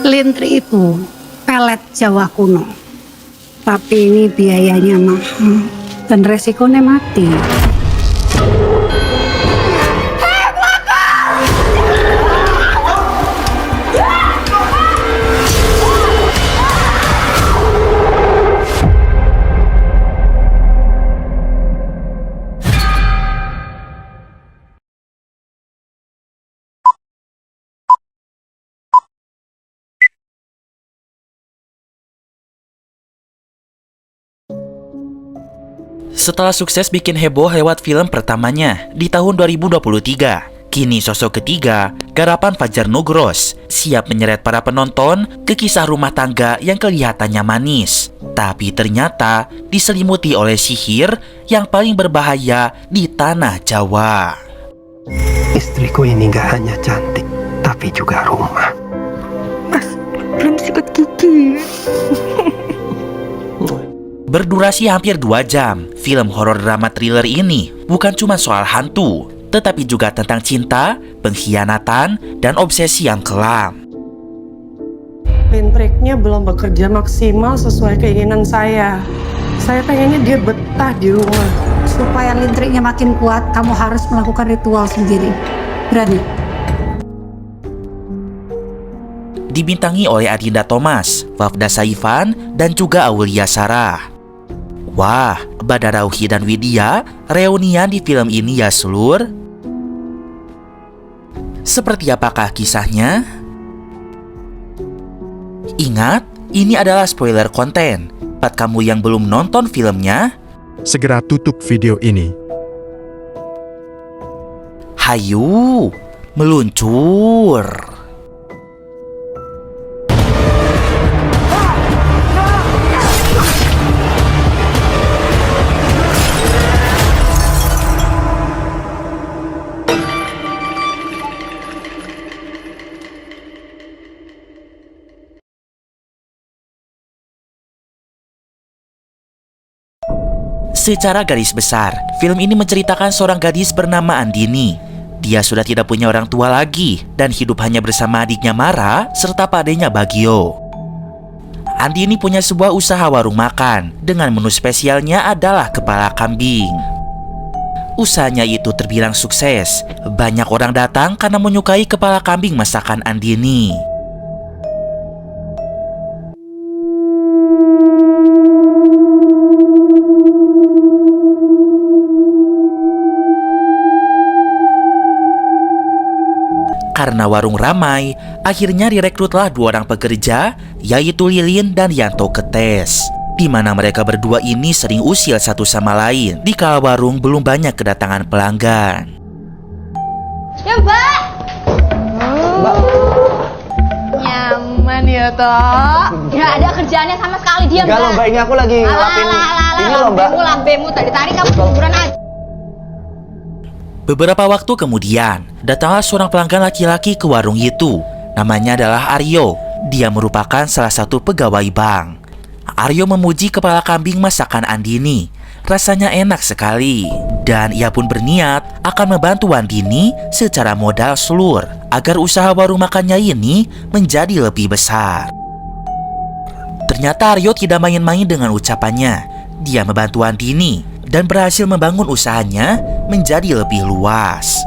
Lintri itu pelet Jawa kuno. Tapi ini biayanya mahal dan resikonya mati. Setelah sukses bikin heboh lewat film pertamanya di tahun 2023, kini sosok ketiga, garapan Fajar Nugros, siap menyeret para penonton ke kisah rumah tangga yang kelihatannya manis, tapi ternyata diselimuti oleh sihir yang paling berbahaya di tanah Jawa. Istriku ini gak hanya cantik, tapi juga rumah. Mas, belum sikat gigi. Berdurasi hampir 2 jam, film horor drama thriller ini bukan cuma soal hantu, tetapi juga tentang cinta, pengkhianatan, dan obsesi yang kelam. Listriknya belum bekerja maksimal sesuai keinginan saya. Saya pengennya dia betah di rumah. Supaya listriknya makin kuat, kamu harus melakukan ritual sendiri. Berani? Dibintangi oleh Adinda Thomas, Wafda Saifan, dan juga Aulia Sarah. Wah, Badar Rauhi dan Widya reunian di film ini ya Slur. Seperti apakah kisahnya? Ingat, ini adalah spoiler konten. Buat kamu yang belum nonton filmnya, segera tutup video ini. Hayu, meluncur. Secara garis besar, film ini menceritakan seorang gadis bernama Andini. Dia sudah tidak punya orang tua lagi dan hidup hanya bersama adiknya Mara serta padenya Bagio. Andini punya sebuah usaha warung makan dengan menu spesialnya adalah kepala kambing. Usahanya itu terbilang sukses. Banyak orang datang karena menyukai kepala kambing masakan Andini. Karena warung ramai, akhirnya direkrutlah 2 orang pekerja, yaitu Lilin dan Yanto Ketes. Di mana mereka berdua ini sering usil satu sama lain di kala warung belum banyak kedatangan pelanggan. Ya Mbak. Mbak. Nyaman ya toh. Nggak ada kerjaannya sama sekali dia Mbak. Enggak loh Mbak, ini aku lagi ngelapin ini loh Mbak. Lambemu tadi tarik kamu kuburan aja. Beberapa waktu kemudian, datanglah seorang pelanggan laki-laki ke warung itu. Namanya adalah Aryo. Dia merupakan salah satu pegawai bank. Aryo memuji kepala kambing masakan Andini. Rasanya enak sekali. Dan ia pun berniat akan membantu Andini secara modal Slur agar usaha warung makannya ini menjadi lebih besar. Ternyata Aryo tidak main-main dengan ucapannya. Dia membantu Andini dan berhasil membangun usahanya menjadi lebih luas.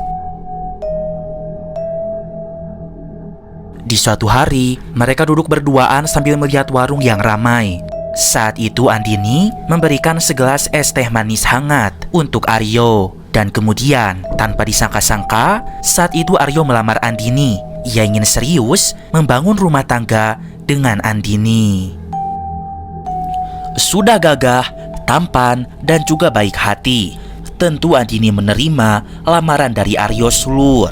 Di suatu hari, mereka duduk berduaan sambil melihat warung yang ramai. Saat itu Andini memberikan segelas es teh manis hangat untuk Aryo. Dan kemudian, tanpa disangka-sangka, saat itu Aryo melamar Andini. Ia ingin serius membangun rumah tangga dengan Andini. Sudah gagah, tampan, dan juga baik hati, tentu Andini menerima lamaran dari Aryo Slur.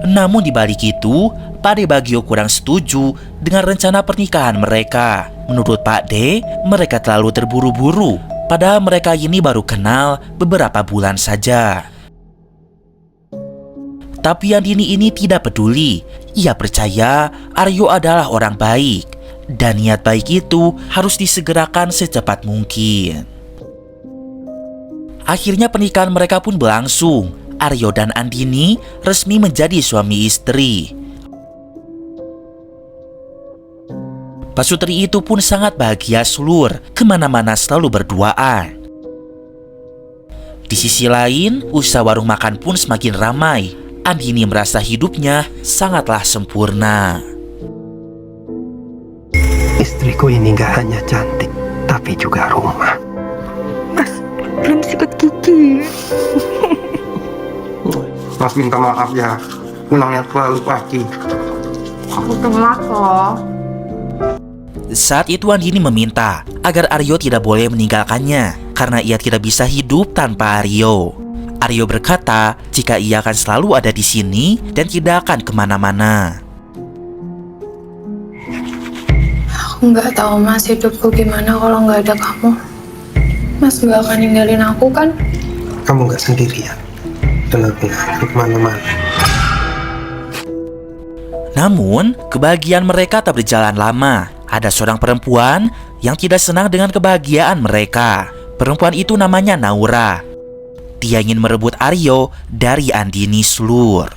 Namun di balik itu, Pak De Bagio kurang setuju dengan rencana pernikahan mereka. Menurut Pak De, mereka terlalu terburu-buru, padahal mereka ini baru kenal beberapa bulan saja. Tapi Andini ini tidak peduli. Ia percaya Aryo adalah orang baik, dan niat baik itu harus disegerakan secepat mungkin. Akhirnya pernikahan mereka pun berlangsung. Aryo dan Andini resmi menjadi suami istri. Pasutri itu pun sangat bahagia Slur, kemana-mana selalu berduaan. Di sisi lain, usaha warung makan pun semakin ramai. Andini merasa hidupnya sangatlah sempurna. Istriku ini gak hanya cantik, tapi juga rumah. Belum sikat gigi. Mas minta maaf ya, pulangnya terlalu pagi. Aku telat loh. Saat itu Andini meminta agar Aryo tidak boleh meninggalkannya karena ia tidak bisa hidup tanpa Aryo. Aryo berkata jika ia akan selalu ada di sini dan tidak akan kemana-mana. Aku nggak tahu Mas hidupku gimana kalau nggak ada kamu. Mas nggak akan ninggalin aku kan? Kamu gak sendirian, dan aku gak akan kemana-mana. Namun, kebahagiaan mereka tak berjalan lama. Ada seorang perempuan yang tidak senang dengan kebahagiaan mereka. Perempuan itu namanya Naura. Dia ingin merebut Aryo dari Andini Slur.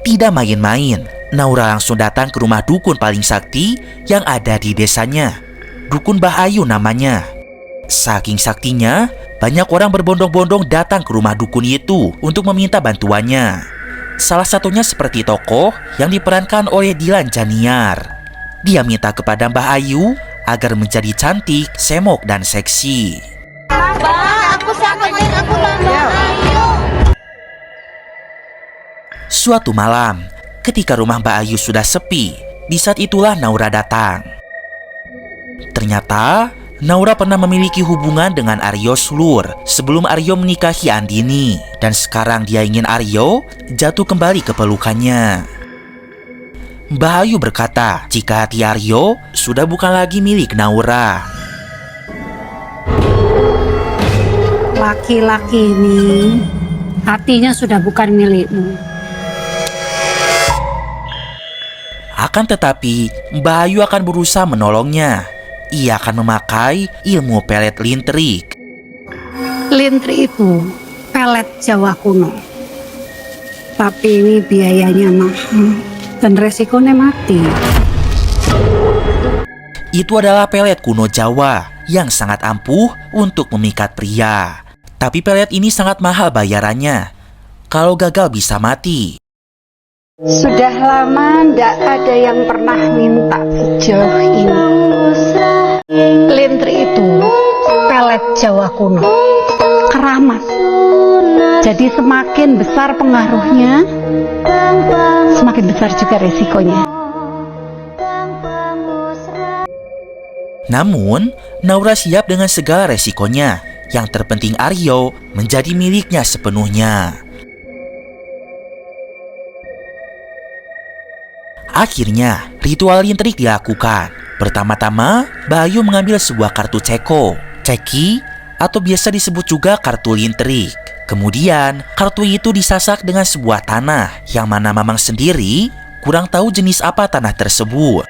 Tidak main-main, Naura langsung datang ke rumah dukun paling sakti yang ada di desanya. Dukun Bahayu namanya. Saking saktinya, banyak orang berbondong-bondong datang ke rumah dukun itu untuk meminta bantuannya. Salah satunya seperti tokoh yang diperankan oleh Dilan Janiar. Dia minta kepada Mbah Ayu agar menjadi cantik, semok, dan seksi. Aku sakit dan aku Mbak Ayu. Suatu malam, ketika rumah Mbak Ayu sudah sepi, di saat itulah Naura datang. Ternyata, Naura pernah memiliki hubungan dengan Aryo Slur sebelum Aryo menikahi Andini. Dan sekarang dia ingin Aryo jatuh kembali ke pelukannya. Mbah Ayu berkata jika hati Aryo sudah bukan lagi milik Naura. Laki-laki ini hatinya sudah bukan milikmu. Akan tetapi, Mbah Ayu akan berusaha menolongnya. Ia akan memakai ilmu pelet lintrik. Lintrik itu pelet Jawa kuno. Tapi ini biayanya mahal dan resikonya mati. Itu adalah pelet kuno Jawa yang sangat ampuh untuk memikat pria. Tapi pelet ini sangat mahal bayarannya. Kalau gagal bisa mati. Sudah lama ndak ada yang pernah minta sejauh ini. Lintrik itu pelet Jawa kuno, keramas. Jadi semakin besar pengaruhnya, semakin besar juga resikonya. Namun, Naura siap dengan segala resikonya. Yang terpenting Aryo menjadi miliknya sepenuhnya. Akhirnya, ritual lintrik dilakukan. Pertama-tama, Bayu mengambil sebuah kartu ceki, atau biasa disebut juga kartu lintrik. Kemudian, kartu itu disasak dengan sebuah tanah, yang mana Mamang sendiri kurang tahu jenis apa tanah tersebut.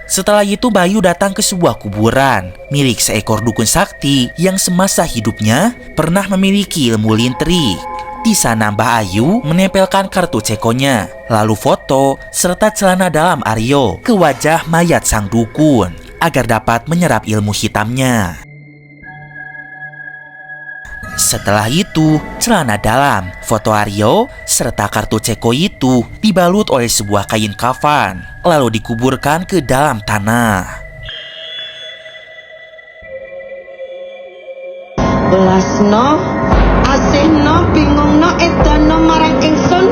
Setelah itu, Bayu datang ke sebuah kuburan milik seekor dukun sakti yang semasa hidupnya pernah memiliki ilmu lintrik. Di sana Mbah Ayu menempelkan kartu cekonya, lalu foto serta celana dalam Aryo ke wajah mayat sang dukun agar dapat menyerap ilmu hitamnya. Setelah itu, celana dalam, foto Aryo, serta kartu ceko itu dibalut oleh sebuah kain kafan, lalu dikuburkan ke dalam tanah. Belasno, asihno, bingungno, edono marang ingsun,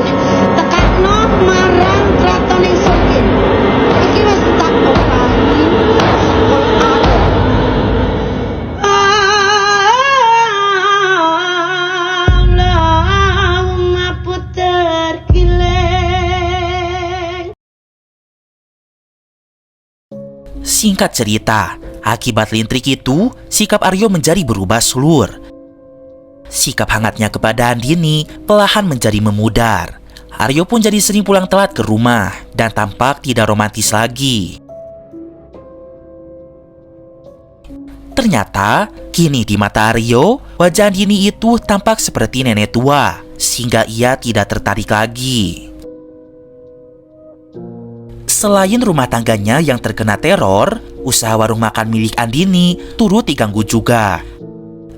tekakno marang kraton ingsun iki wis tak opahi. Allahumma puter kileng. Singkat cerita, akibat lintrik itu, sikap Aryo menjadi berubah Slur. Sikap hangatnya kepada Andini perlahan menjadi memudar. Aryo pun jadi sering pulang telat ke rumah dan tampak tidak romantis lagi. Ternyata, kini di mata Aryo, wajah Andini itu tampak seperti nenek tua, sehingga ia tidak tertarik lagi. Selain rumah tangganya yang terkena teror, usaha warung makan milik Andini turut diganggu juga.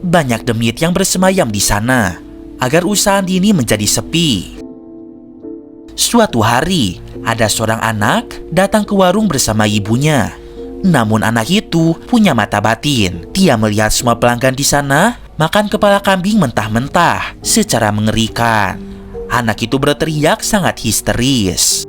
Banyak demit yang bersemayam di sana agar usaha Andini menjadi sepi. Suatu hari, ada seorang anak datang ke warung bersama ibunya. Namun anak itu punya mata batin. Dia melihat semua pelanggan di sana makan kepala kambing mentah-mentah secara mengerikan. Anak itu berteriak sangat histeris.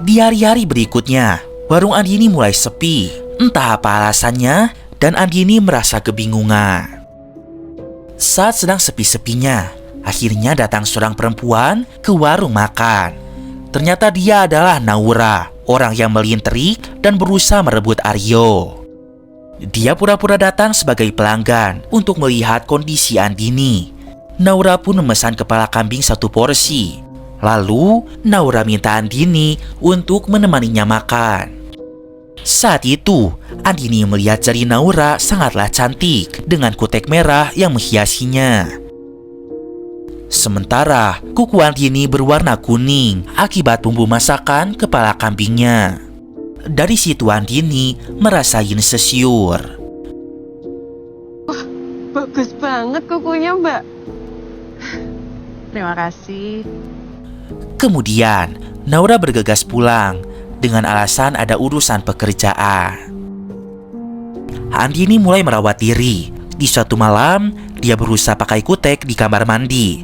Di hari-hari berikutnya, warung Andini mulai sepi. Entah apa alasannya, dan Andini merasa kebingungan. Saat sedang sepi-sepinya, akhirnya datang seorang perempuan ke warung makan. Ternyata dia adalah Naura, orang yang melintrik dan berusaha merebut Aryo. Dia pura-pura datang sebagai pelanggan untuk melihat kondisi Andini. Naura pun memesan kepala kambing 1 porsi. Lalu, Naura minta Andini untuk menemaninya makan. Saat itu, Andini melihat jari Naura sangatlah cantik dengan kutek merah yang menghiasinya. Sementara, kuku Andini berwarna kuning akibat bumbu masakan kepala kambingnya. Dari situ Andini merasa insecure. Wah, bagus banget kukunya, Mbak. Terima kasih. Kemudian, Naura bergegas pulang dengan alasan ada urusan pekerjaan. Andini mulai merawat diri. Di suatu malam, dia berusaha pakai kutek di kamar mandi.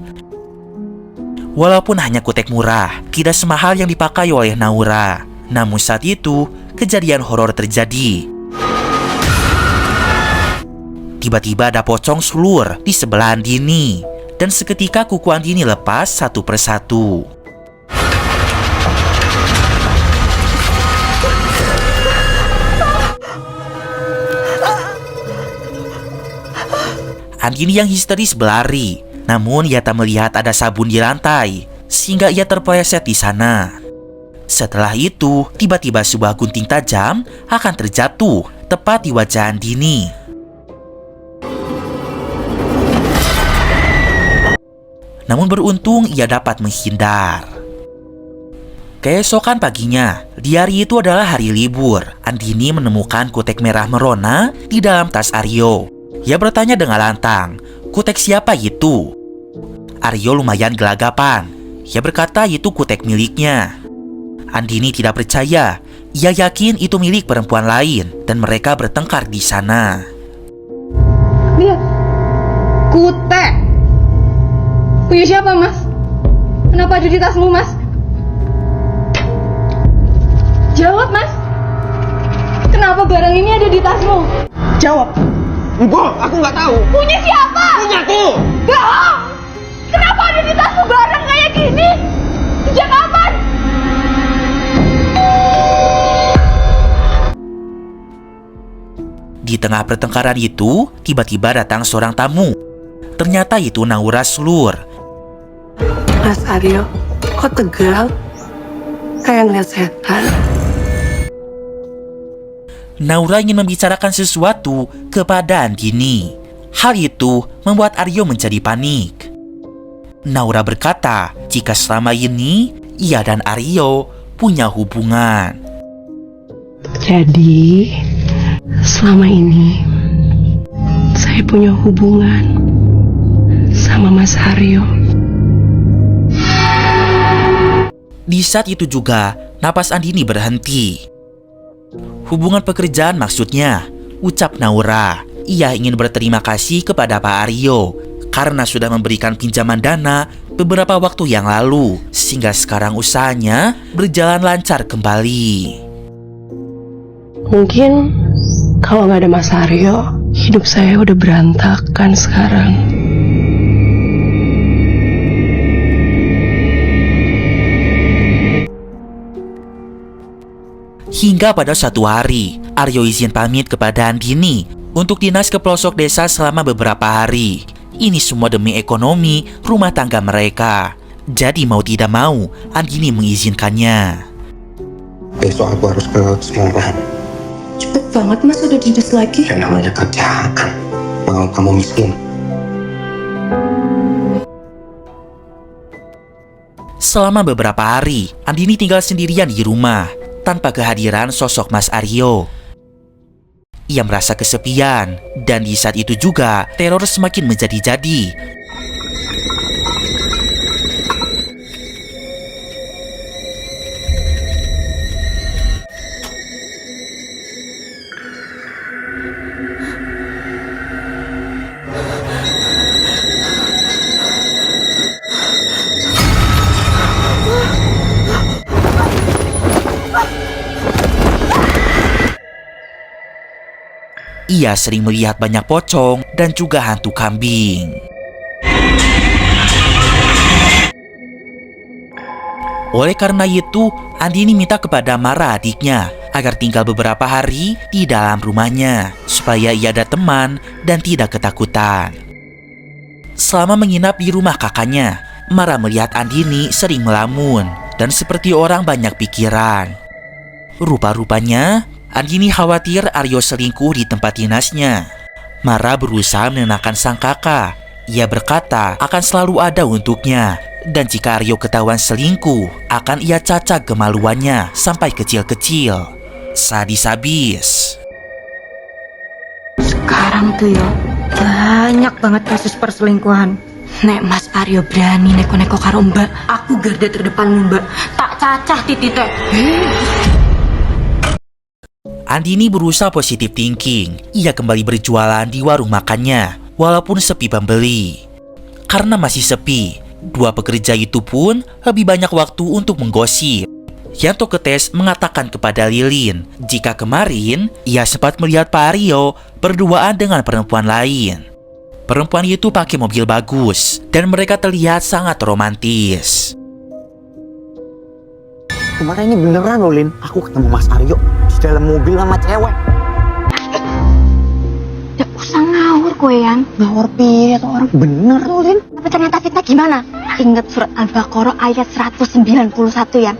Walaupun hanya kutek murah, tidak semahal yang dipakai oleh Naura. Namun saat itu, kejadian horor terjadi. Tiba-tiba ada pocong sulur di sebelah Andini, dan seketika kuku Andini lepas satu persatu. Andini yang histeris berlari, namun ia tak melihat ada sabun di lantai, sehingga ia terpeleset di sana. Setelah itu, tiba-tiba sebuah gunting tajam akan terjatuh tepat di wajah Andini. Namun beruntung ia dapat menghindar. Keesokan paginya, di hari itu adalah hari libur. Andini menemukan kutek merah merona di dalam tas Aryo. Ia bertanya dengan lantang, kutek siapa itu? Aryo lumayan gelagapan. Ia berkata itu kutek miliknya. Andini tidak percaya. Ia yakin itu milik perempuan lain dan mereka bertengkar di sana. Lihat, kutek. Punya siapa, Mas? Kenapa ada di tasmu, Mas? Jawab, Mas. Kenapa barang ini ada di tasmu? Jawab. Enggak, aku nggak tahu. Punya siapa? Punyaku. Bohong! Kenapa ada di tasmu barang kayak gini? Sejak kapan? Di tengah pertengkaran itu, tiba-tiba datang seorang tamu. Ternyata itu Naura Sulur. Mas Aryo, kok tegal? Kayak ngeliat setan. Naura ingin membicarakan sesuatu kepada Andini. Hal itu membuat Aryo menjadi panik. Naura berkata jika selama ini ia dan Aryo punya hubungan. Jadi, selama ini saya punya hubungan sama Mas Aryo. Di saat itu juga, napas Andini berhenti. Hubungan pekerjaan maksudnya, ucap Naura. Ia ingin berterima kasih kepada Pak Aryo karena sudah memberikan pinjaman dana beberapa waktu yang lalu, sehingga sekarang usahanya berjalan lancar kembali. Mungkin kalau nggak ada Mas Aryo, hidup saya udah berantakan sekarang. Hingga pada suatu hari, Aryo izin pamit kepada Andini untuk dinas ke pelosok desa selama beberapa hari. Ini semua demi ekonomi rumah tangga mereka. Jadi mau tidak mau, Andini mengizinkannya. Besok aku harus ke Semarang. Cepet banget Mas udah dinas lagi. Yang namanya kerjaan. Mau kamu miskin. Selama beberapa hari, Andini tinggal sendirian di rumah, tanpa kehadiran sosok Mas Aryo. Ia merasa kesepian, dan di saat itu juga, teror semakin menjadi-jadi. Ia sering melihat banyak pocong dan juga hantu kambing. Oleh karena itu, Andini minta kepada Mara adiknya agar tinggal beberapa hari di dalam rumahnya supaya ia ada teman dan tidak ketakutan. Selama menginap di rumah kakaknya, Mara melihat Andini sering melamun dan seperti orang banyak pikiran. Rupa-rupanya, Andini khawatir Aryo selingkuh di tempat dinasnya. Mara berusaha menenangkan sang kakak. Ia berkata akan selalu ada untuknya. Dan jika Aryo ketahuan selingkuh, akan ia cacak kemaluannya sampai kecil-kecil. Sadis habis. Sekarang tuh ya, banyak banget kasus perselingkuhan. Nek Mas Aryo berani neko-neko karo Mbak, aku garda terdepan Mbak. Tak cacah titite. Andini berusaha positive thinking. Ia kembali berjualan di warung makannya, walaupun sepi pembeli. Karena masih sepi, dua pekerja itu pun lebih banyak waktu untuk menggosip. Yanto Ketes mengatakan kepada Lilin jika kemarin ia sempat melihat Pak Aryo berduaan dengan perempuan lain. Perempuan itu pakai mobil bagus dan mereka terlihat sangat romantis. Kemarin ini beneran loh, Lin. Aku ketemu Mas Aryo di dalam mobil sama cewek. Gak usah ngawur kowe yang. Ngawur piye tuh orang bener loh, Lin. Tapi ternyata fitnah gimana? Ingat surat Al-Baqarah ayat 191 ya.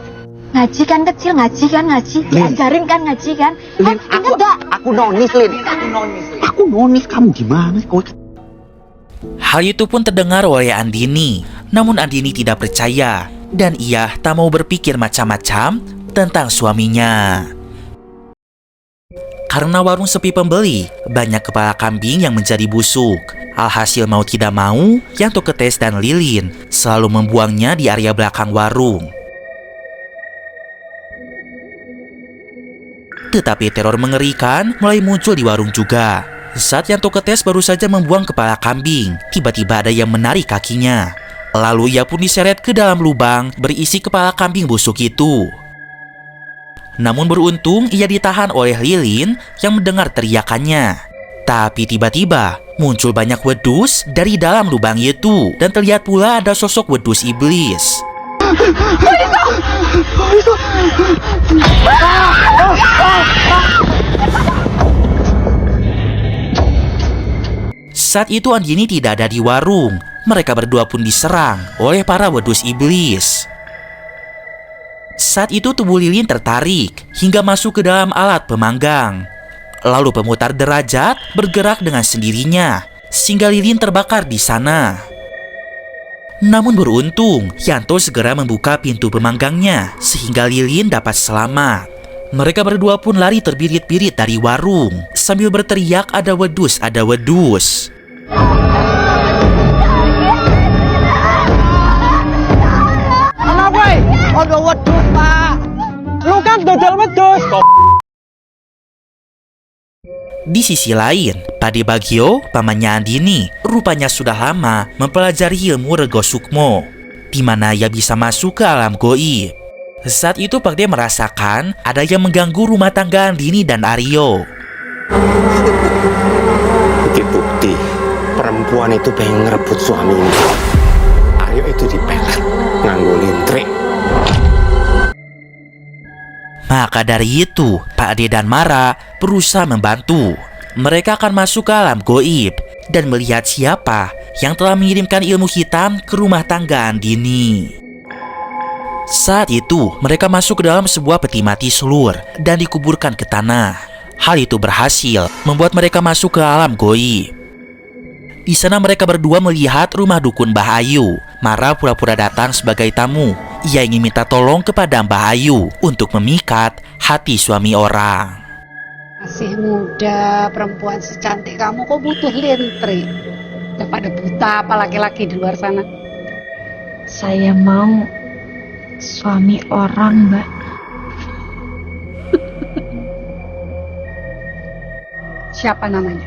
Ngaji kan kecil, ngaji. Diajarin kan ngaji kan. Lin, aku nonis, Lin. Aku nonis, kamu gimana sih? Hal itu pun terdengar oleh Andini. Namun Andini tidak percaya. Dan ia tak mau berpikir macam-macam tentang suaminya. Karena warung sepi pembeli, banyak kepala kambing yang menjadi busuk. Alhasil mau tidak mau, Yanto Ketes dan Lilin selalu membuangnya di area belakang warung. Tetapi teror mengerikan mulai muncul di warung juga. Saat Yanto Ketes baru saja membuang kepala kambing, tiba-tiba ada yang menarik kakinya. Lalu ia pun diseret ke dalam lubang berisi kepala kambing busuk itu. Namun beruntung ia ditahan oleh Lilin yang mendengar teriakannya. Tapi tiba-tiba muncul banyak wedus dari dalam lubang itu. Dan terlihat pula ada sosok wedus iblis. Saat itu Andini tidak ada di warung. Mereka berdua pun diserang oleh para wedus iblis. Saat itu tubuh Lilin tertarik hingga masuk ke dalam alat pemanggang. Lalu pemutar derajat bergerak dengan sendirinya sehingga Lilin terbakar di sana. Namun beruntung, Yanto segera membuka pintu pemanggangnya sehingga Lilin dapat selamat. Mereka berdua pun lari terbirit-birit dari warung sambil berteriak, "Ada wedus, ada wedus!" Ada wedus, Pak. Lu kan dodol wedus. Di sisi lain, Pade Bagio, pamannya Andini, rupanya sudah lama mempelajari ilmu Rego Sukmo, di mana ia bisa masuk ke alam goib. Saat itu Pade merasakan ada yang mengganggu rumah tangga Andini dan Aryo. Bukti-bukti perempuan itu pengen ngerebut suami ini. Aryo itu dipelet nganggo lintrik. Maka dari itu, Pak Ade dan Mara berusaha membantu. mereka akan masuk ke alam goib dan melihat siapa yang telah mengirimkan ilmu hitam ke rumah tangga Andini. Saat itu, mereka masuk ke dalam sebuah peti mati selur dan dikuburkan ke tanah. Hal itu berhasil membuat mereka masuk ke alam goib. Di sana mereka berdua melihat rumah dukun Mbah Ayu. Mara pura-pura datang sebagai tamu. Ia ingin minta tolong kepada Mbah Ayu untuk memikat hati suami orang. Masih muda, perempuan secantik kamu kok butuh lintrik. Daripada buta apa laki-laki di luar sana. Saya mau suami orang, Mbak. Siapa namanya?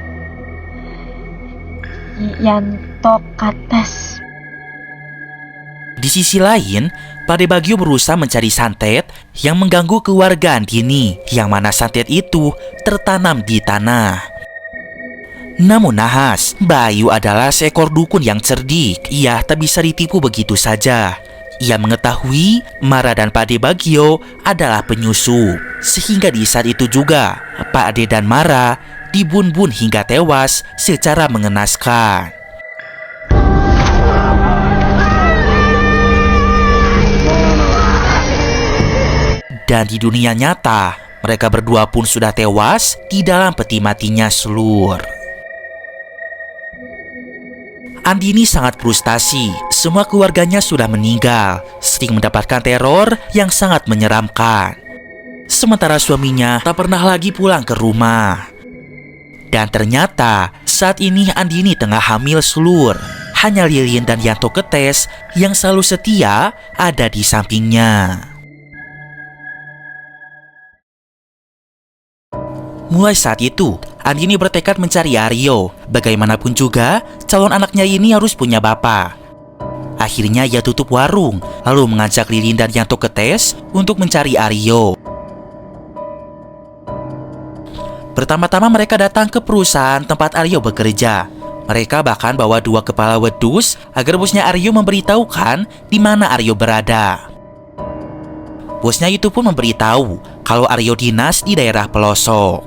Yanto Kates. Di sisi lain, Pade Bagio berusaha mencari santet yang mengganggu keluarga Andini, yang mana santet itu tertanam di tanah. Namun nahas, Bayu adalah seekor dukun yang cerdik. Ia tak bisa ditipu begitu saja. Ia mengetahui Mara dan Pade Bagio adalah penyusup. Sehingga di saat itu juga, Pak Ade dan Mara dibun-bun hingga tewas secara mengenaskan. Dan di dunia nyata, mereka berdua pun sudah tewas di dalam peti matinya selur. Andini sangat frustasi. Semua keluarganya sudah meninggal, sering mendapatkan teror yang sangat menyeramkan. Sementara suaminya tak pernah lagi pulang ke rumah. Dan ternyata saat ini Andini tengah hamil selur. Hanya Lilin dan Yanto Ketes yang selalu setia ada di sampingnya. Mulai saat itu, Andini bertekad mencari Aryo. Bagaimanapun juga, calon anaknya ini harus punya bapak. Akhirnya ia tutup warung, lalu mengajak Lilin dan Yanto Ketes untuk mencari Aryo. Pertama-tama mereka datang ke perusahaan tempat Aryo bekerja. Mereka bahkan bawa 2 kepala wedus agar bosnya Aryo memberitahukan di mana Aryo berada. Bosnya itu pun memberitahu kalau Aryo dinas di daerah pelosok.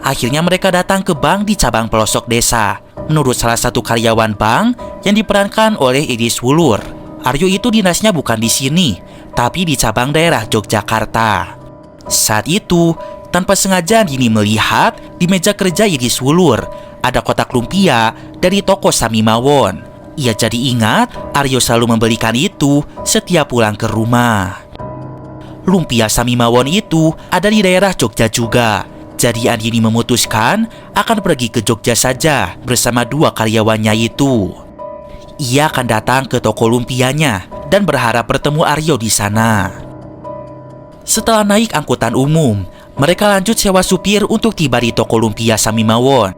Akhirnya mereka datang ke bank di cabang pelosok desa. Menurut salah satu karyawan bank yang diperankan oleh Idis Wulur, Aryo itu dinasnya bukan di sini, tapi di cabang daerah Yogyakarta. Saat itu, tanpa sengaja Andini melihat di meja kerja Idis Wulur ada kotak lumpia dari toko Samimawon. Ia jadi ingat Aryo selalu membelikan itu setiap pulang ke rumah. Lumpia Samimawon itu ada di daerah Jogja juga. Jadi Andini memutuskan akan pergi ke Jogja saja bersama 2 karyawannya itu. Ia akan datang ke toko lumpianya dan berharap bertemu Aryo di sana. Setelah naik angkutan umum, mereka lanjut sewa supir untuk tiba di toko lumpia Samimawon.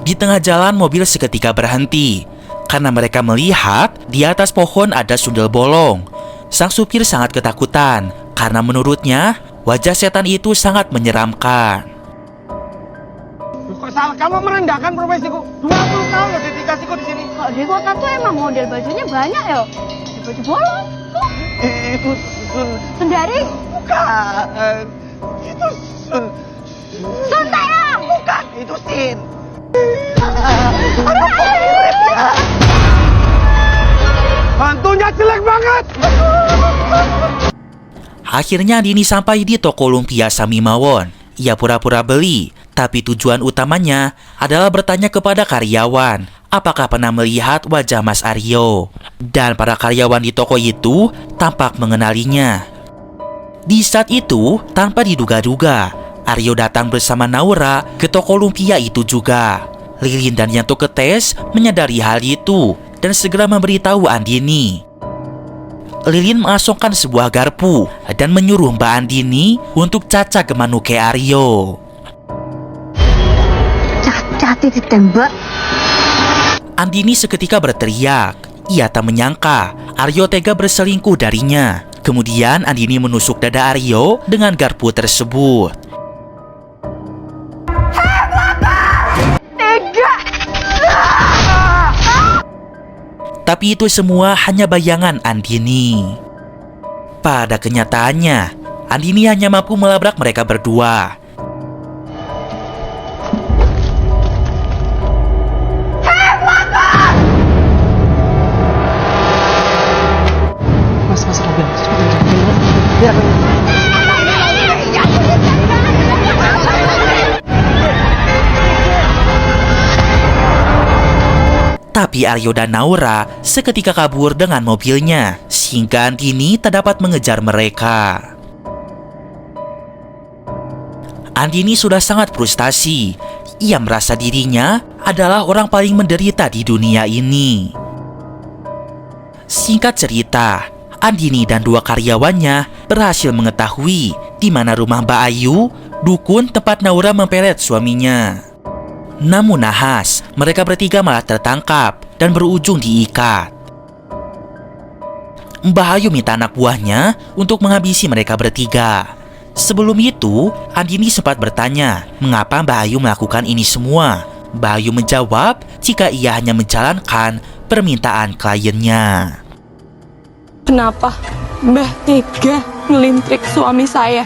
Di tengah jalan mobil seketika berhenti karena mereka melihat di atas pohon ada sundel bolong. Sang supir sangat ketakutan karena menurutnya wajah setan itu sangat menyeramkan. Kok salah kamu merendahkan profesiku? 20 tahun loh dedikasiku di sini. Kok di kota tuh emang model bajunya banyak ya? Di baju bolong. Itu Sundari? bukan. Itu Sun Taeyong! bukan. Itu Sin. Hantunya jelek banget. Akhirnya Andini sampai di toko lumpia Samimawon. Ia pura-pura beli, tapi tujuan utamanya adalah bertanya kepada karyawan apakah pernah melihat wajah Mas Aryo. Dan para karyawan di toko itu tampak mengenalinya. Di saat itu, tanpa diduga-duga, Aryo datang bersama Naura ke toko lumpia itu juga. Lilin dan Yanto Ketes menyadari hal itu dan segera memberitahu Andini. Lilin mengasongkan sebuah garpu dan menyuruh Mbak Andini untuk cacak ke manuke Aryo. Cacat ditembak. Andini seketika berteriak. Ia tak menyangka Aryo tega berselingkuh darinya. Kemudian Andini menusuk dada Aryo dengan garpu tersebut. Tega! Tapi itu semua hanya bayangan Andini. Pada kenyataannya, Andini hanya mampu melabrak mereka berdua. Tapi Aryo dan Naura seketika kabur dengan mobilnya, sehingga Andini tak dapat mengejar mereka. Andini sudah sangat frustasi. Ia merasa dirinya adalah orang paling menderita di dunia ini. Singkat cerita, Andini dan 2 karyawannya berhasil mengetahui di mana rumah Mbak Ayu, dukun tempat Naura mempelet suaminya. Namun nahas, mereka bertiga malah tertangkap dan berujung diikat. Mbak Ayu minta anak buahnya untuk menghabisi mereka bertiga. Sebelum itu, Andini sempat bertanya mengapa Mbak Ayu melakukan ini semua. Mbak Ayu menjawab jika ia hanya menjalankan permintaan kliennya. Kenapa Mbah tega ngelintrik suami saya?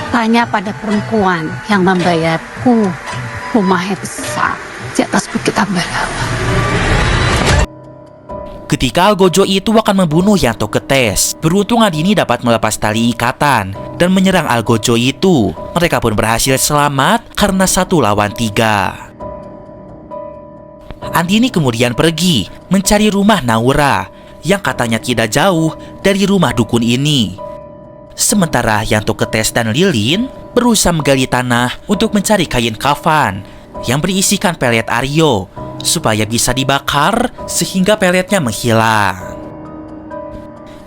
Tanya pada perempuan yang membayarku. Rumahnya besar di atas bukit Ambarawa. Ketika Algojo itu akan membunuh Yanto Ketes, beruntung Andini dapat melepas tali ikatan dan menyerang Algojo itu. Mereka pun berhasil selamat karena 1 lawan 3. Andini kemudian pergi mencari rumah Naura yang katanya tidak jauh dari rumah dukun ini. Sementara Yanto Ketes dan Lilin berusaha menggali tanah untuk mencari kain kafan yang berisikan pelet Aryo supaya bisa dibakar sehingga peletnya menghilang.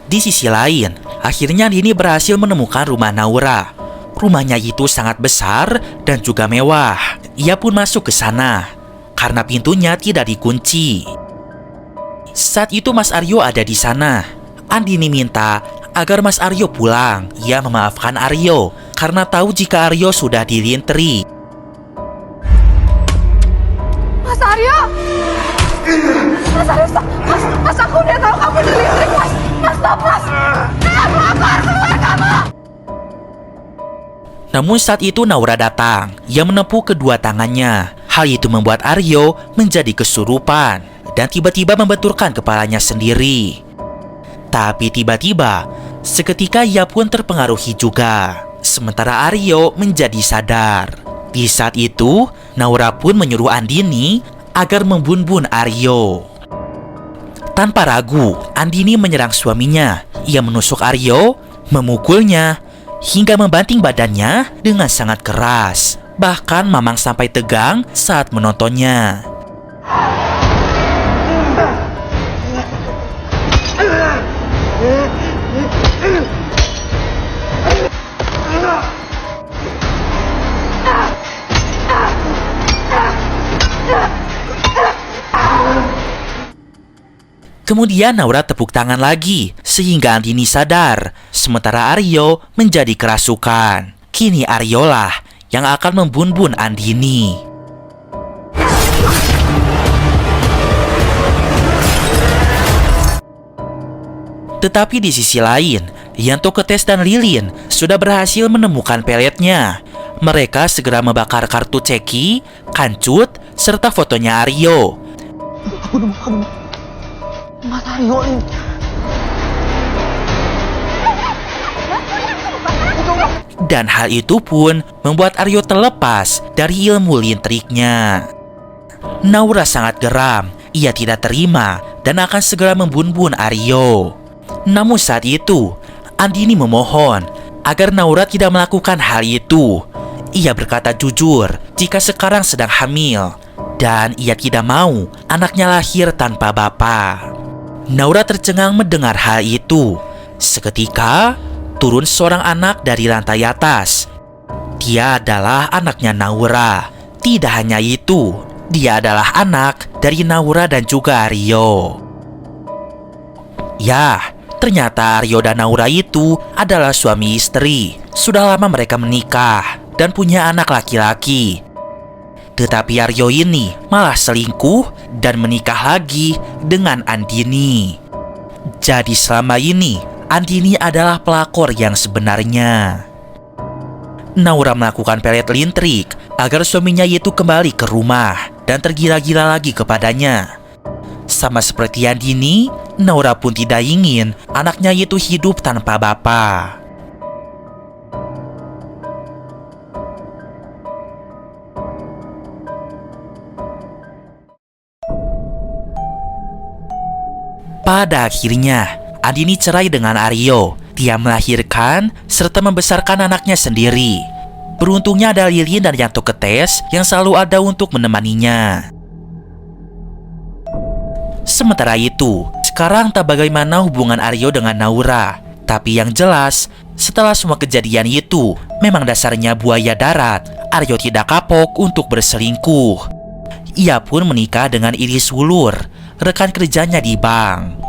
Di sisi lain, akhirnya Andini berhasil menemukan rumah Naura. Rumahnya itu sangat besar dan juga mewah. Ia pun masuk ke sana karena pintunya tidak dikunci. Saat itu Mas Aryo ada di sana. Andini minta agar Mas Aryo pulang. Ia memaafkan Aryo karena tahu jika Aryo sudah dilinteri. Mas Aryo! Mas Aryo, mas aku udah tahu kamu dilistrik, mas! Mas, stop, mas! Aku harus keluar kamu! Namun saat itu Naura datang. Ia menepuk kedua tangannya. Hal itu membuat Aryo menjadi kesurupan dan tiba-tiba membenturkan kepalanya sendiri. Tapi tiba-tiba, seketika ia pun terpengaruhi juga. Sementara Aryo menjadi sadar. Di saat itu, Naura pun menyuruh Andini agar membun-bun Aryo. Tanpa ragu, Andini menyerang suaminya. Ia menusuk Aryo, memukulnya, hingga membanting badannya dengan sangat keras. Bahkan Mamang sampai tegang saat menontonnya. Kemudian Naura tepuk tangan lagi sehingga Andini sadar, sementara Aryo menjadi kerasukan. Kini Aryo lah yang akan membun-bun Andini. Tetapi di sisi lain, Yanto Ketes dan Lilin sudah berhasil menemukan peletnya. Mereka segera membakar kartu ceki, kancut, serta fotonya Aryo. Mas Aryo ini. Dan hal itu pun membuat Aryo terlepas dari ilmu lintriknya. Naura sangat geram. Ia tidak terima dan akan segera membun-bun Aryo. Namun saat itu, Andini memohon agar Naura tidak melakukan hal itu. Ia berkata jujur jika sekarang sedang hamil dan ia tidak mau anaknya lahir tanpa bapa. Naura tercengang mendengar hal itu. Seketika, turun seorang anak dari lantai atas. Dia adalah anaknya Naura. Tidak hanya itu, dia adalah anak dari Naura dan juga Aryo. Ya, ternyata Aryo dan Naura itu adalah suami istri. Sudah lama mereka menikah dan punya anak laki-laki. Tetapi Aryo ini malah selingkuh dan menikah lagi dengan Andini. Jadi selama ini Andini adalah pelakor yang sebenarnya. Naura melakukan pelet lintrik agar suaminya itu kembali ke rumah dan tergila-gila lagi kepadanya. Sama seperti Andini, Naura pun tidak ingin anaknya itu hidup tanpa bapa. Pada akhirnya, Andini cerai dengan Aryo. Dia melahirkan serta membesarkan anaknya sendiri. Beruntungnya ada Lilin dan Yanto Ketes yang selalu ada untuk menemaninya. Sementara itu, sekarang tak bagaimana hubungan Aryo dengan Naura. Tapi yang jelas, setelah semua kejadian itu, memang dasarnya buaya darat, Aryo tidak kapok untuk berselingkuh. Ia pun menikah dengan Iris Wulur, rekan kerjanya di bank.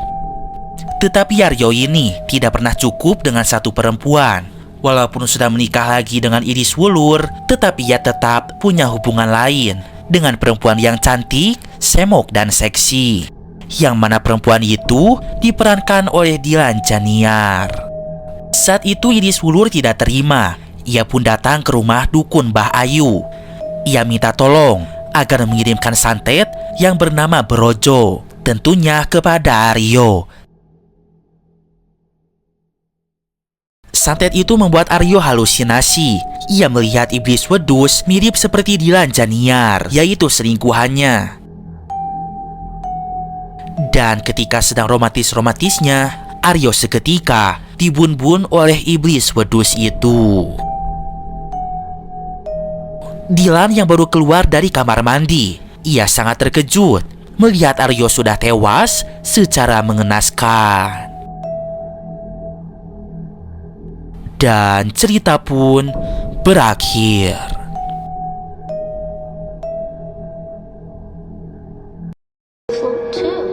Tetapi Aryo ini tidak pernah cukup dengan satu perempuan. Walaupun sudah menikah lagi dengan Iris Wulur, tetapi ia tetap punya hubungan lain dengan perempuan yang cantik, semok, dan seksi. Yang mana perempuan itu diperankan oleh Dilan Janiar. Saat itu Iris Wulur tidak terima. Ia pun datang ke rumah dukun Mbah Ayu. Ia minta tolong agar mengirimkan santet yang bernama Brojo, tentunya kepada Aryo. Santet itu membuat Aryo halusinasi. Ia melihat iblis wedus mirip seperti Dilan Janiar, yaitu selingkuhannya. Dan ketika sedang romantis-romantisnya, Aryo seketika dibun-bun oleh iblis wedus itu. Dilan yang baru keluar dari kamar mandi, ia sangat terkejut melihat Aryo sudah tewas secara mengenaskan. Dan cerita pun berakhir. Too.